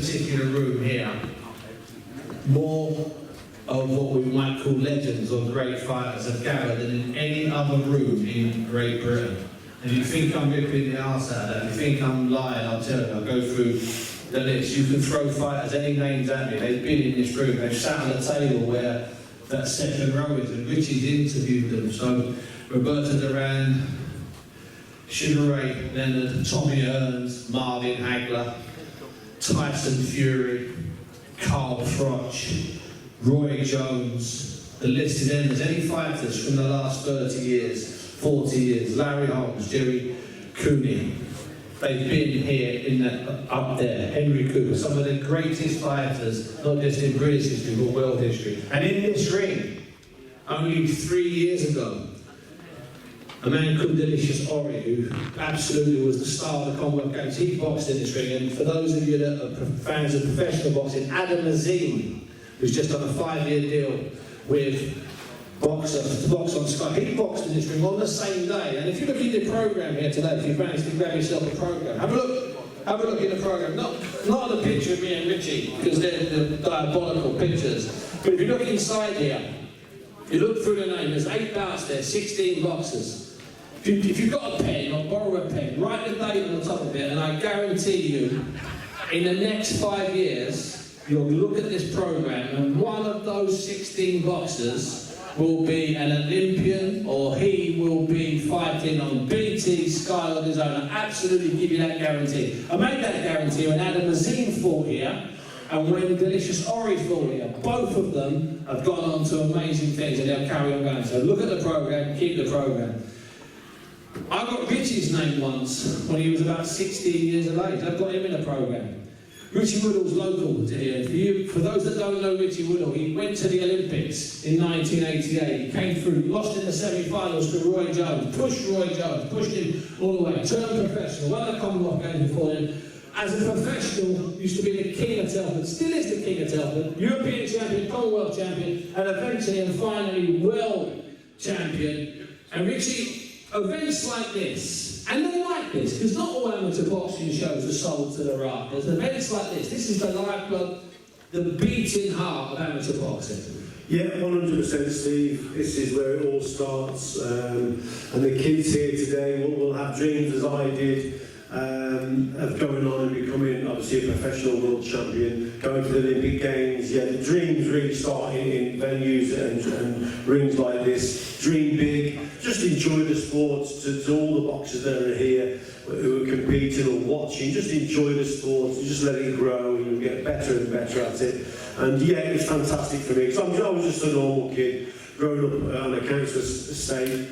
particular room here, more of what we might call legends or great fighters have gathered than in any other room in Great Britain. And if you think I'm ripping the arse out of that, if you think I'm lying, I'll tell you, I'll go through the list. You can throw fighters, any names at me, they've been in this room, they've sat on the table where that second row is, and Richie's interviewed them. So Roberto Duran, Sugar Ray Leonard, Tommy Hearns, Marvin Hagler, Tyson Fury, Carl Froch, Roy Jones, the list is endless. Any fighters from the last 30 years, 40 years, Larry Holmes, Jerry Cooney, they've been here in that, up there. Henry Cooper, some of the greatest fighters, not just in British history, but world history. And in this ring, only 3 years ago, a man called Delicious Ori, who absolutely was the star of the Commonwealth Games, he boxed in this ring. And for those of you that are fans of professional boxing, Adam Azim, who's just on a 5-year deal with Boxer to box on Sky, he boxed in this ring on the same day. And if you look at the programme here today, if you've managed to grab yourself a programme, have a look in the programme. Not a picture of me and Richie, because they're diabolical pictures. But if you look inside here, you look through the name, there's 8 bouts there, 16 boxers. If you've got a pen, or borrow a pen, write the date on the top of it, and I guarantee you, in the next 5 years, you'll look at this programme, and one of those 16 boxers will be an Olympian, or he will be fighting on BT, Sky on his own. I absolutely give you that guarantee. I made that guarantee when Adam Azim fought here, and when Delicious Ori fought here. Both of them have gone on to amazing things, and they'll carry on going. So look at the programme, keep the programme. I got Richie's name once when he was about 16 years of age. I got him in a programme. Richie Woodhall's local to here. For those that don't know Richie Woodhall, he went to the Olympics in 1988. He came through, lost in the semi-finals to Roy Jones, pushed him all the way, turned professional, won the Commonwealth Games before him. As a professional, used to be the king of Telford, still is the king of Telford, European champion, Commonwealth champion, and eventually and finally world champion. And Richie, events like this, and they're like this, because not all amateur boxing shows are sold to the rafters. Events like this is the lifeblood, the beating heart of amateur boxing. Yeah, 100%, Steve. This is where it all starts. And the kids here today will have dreams, as I did, of going on and becoming, obviously, a professional world champion, going to the Olympic Games. Yeah, the dreams really start in venues and rings like this. Dream big. Just enjoy the sport. To all the boxers that are here who are competing or watching, just enjoy the sport. Just let it grow, and you'll get better and better at it. And yeah, it's fantastic for me. Because I was just a normal kid. Growing up on a council estate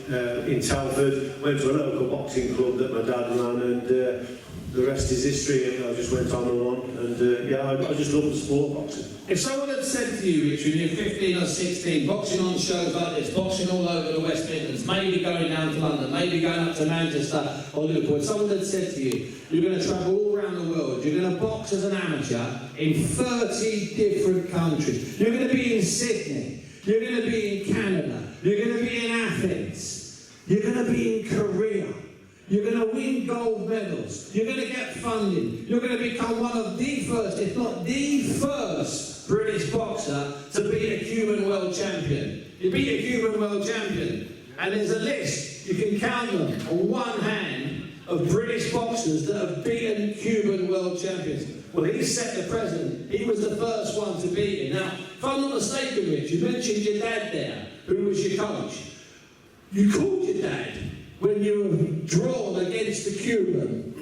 in Telford, went to a local boxing club that my dad ran, and the rest is history. I just went on and on, and yeah, I just love the sport of boxing. If someone had said to you, Richard, you're 15 or 16, boxing on shows like this, boxing all over the West Midlands, maybe going down to London, maybe going up to Manchester or Liverpool, if someone had said to you, you're going to travel all around the world, you're going to box as an amateur in 30 different countries, you're going to be in Sydney, you're going to be in Canada, you're going to be in Athens, you're going to be in Korea, you're going to win gold medals, you're going to get funding, you're going to become one of the first, if not the first, British boxer to be a Cuban world champion. You beat a Cuban world champion, and there's a list, you can count them on one hand, of British boxers that have beaten Cuban world champions. Well, he set the precedent. He was the first one to beat him. Now, if I'm not mistaken, Rich, you mentioned your dad there, who was your coach. You called your dad when you were drawn against the Cuban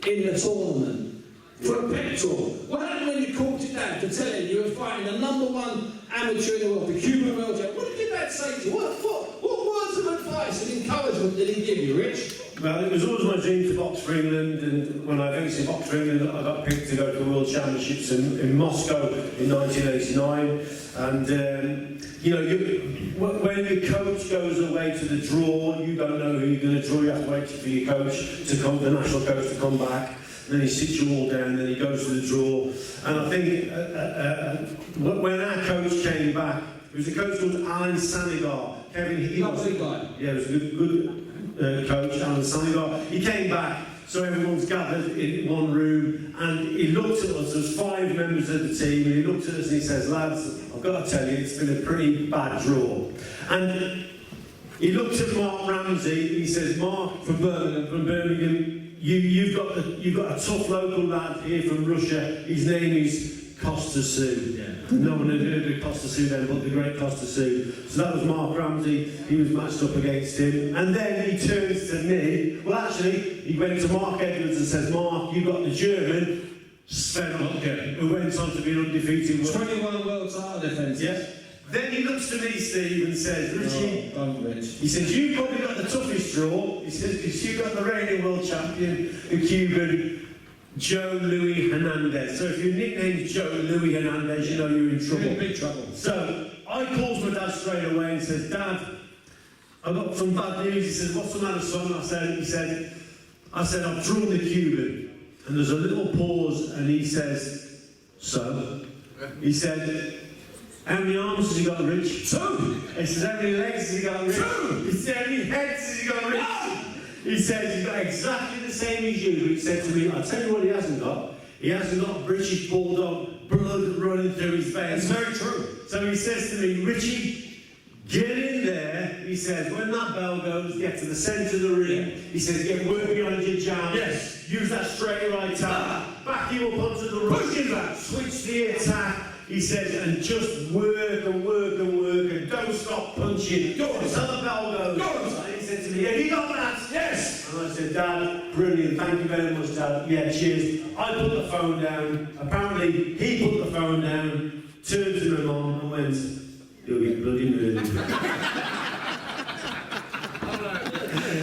in the tournament for a pectoral. What happened when you called your dad to tell him you were fighting the #1 amateur in the world, the Cuban world champion? What did your dad say to you? What words of advice and encouragement did he give you, Rich? Well, it was always my dream to box for England, and when I eventually boxed for England, I got picked to go to the World Championships in Moscow in 1989. And you know, when your coach goes away to the draw, you don't know who you're going to draw. You have to wait for your coach to come, the national coach to come back. And then he sits you all down, and then he goes to the draw. And I think when our coach came back, it was a coach called Alan Sanigar. Lovely guy. Yeah, it was a good coach, Alan Sanigar. He came back, so everyone's gathered in one room, and he looked at us as 5 members members of the team, and he looked at us and he says, lads, I've got to tell you, it's been a pretty bad draw. And he looked at Mark Ramsey, he says, Mark from Birmingham, you've got a tough local lad here from Russia, his name is Costa Sue. Yeah. No one had heard of Costa Sue then, but the great Costa Sue. So that was Mark Ramsey, he was matched up against him. And then he turns to me, well actually, he went to Mark Edwards and says, Mark, you got the German, Sven Hopke, who went on to be undefeated. 21 world title defence. Yeah. Then he looks to me, Steve, and says, Richie, Rich. he says, you've probably got the toughest draw. He says, because you've got the reigning world champion, the Cuban, Joe Louis Hernandez. So if your nickname's Joe Louis Hernandez, you know you're in trouble. You're in big trouble. So I calls my dad straight away and says, Dad, I've got some bad news. He says, what's the matter, son? I said, I've drawn the Cuban. And there's a little pause, and he says, so? He said, how many arms has he got, Rich? 2. He says, how many legs has he got, Rich? 2. He said, how many heads has he got, Rich? 1. He says, he's got exactly the same as you. He said to me, I'll tell you what he hasn't got. He hasn't got British Bulldog blood running through his veins. That's very true. So he says to me, Richie, get in there. He says, when that bell goes, get to the centre of the ring. Yeah. He says, get working on your jab. Yes. Use that straight right hand. Back you up onto the push him back. Switch the attack. He says, and just work and work and work and don't stop punching. Go on. Until the bell goes. Go on. And he said to me, have you got that? Yes. And I said, Dad, brilliant. Thank you very much, Dad. Yeah, cheers. I put the phone down. Apparently, he put the phone down, turned to my mum and went, you'll get bloody murdered.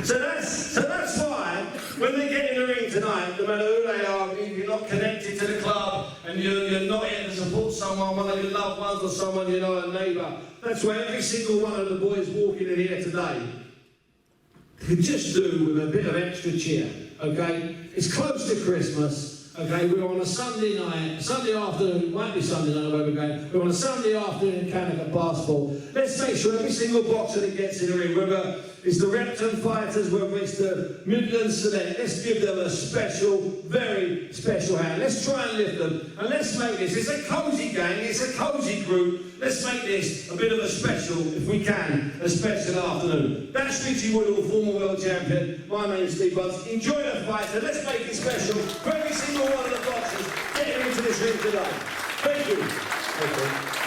So that's why, when they get in the ring tonight, no matter who they are, if you're not connected to the club and you're not here to support someone, one of your loved ones or someone you know, a neighbour, that's why every single one of the boys walking in here today could just do with a bit of extra cheer, okay? It's close to Christmas, okay? We're on a Sunday night, Sunday afternoon, might be Sunday night where we're going, we're on a Sunday afternoon in Cannock at basketball. Let's make sure every single boxer that gets in the ring, whether it's the Repton fighters, whether it's the Midlands select, let's give them a special, very special hand. Let's try and lift them, and let's make this, it's a cosy gang, it's a cosy group, let's make this a bit of a special, if we can, a special afternoon. That's Richie Woodhall, former world champion. My name's Steve Bunce. Enjoy the fight, and let's make it special for every single one of the boxers getting into this ring today. Thank you.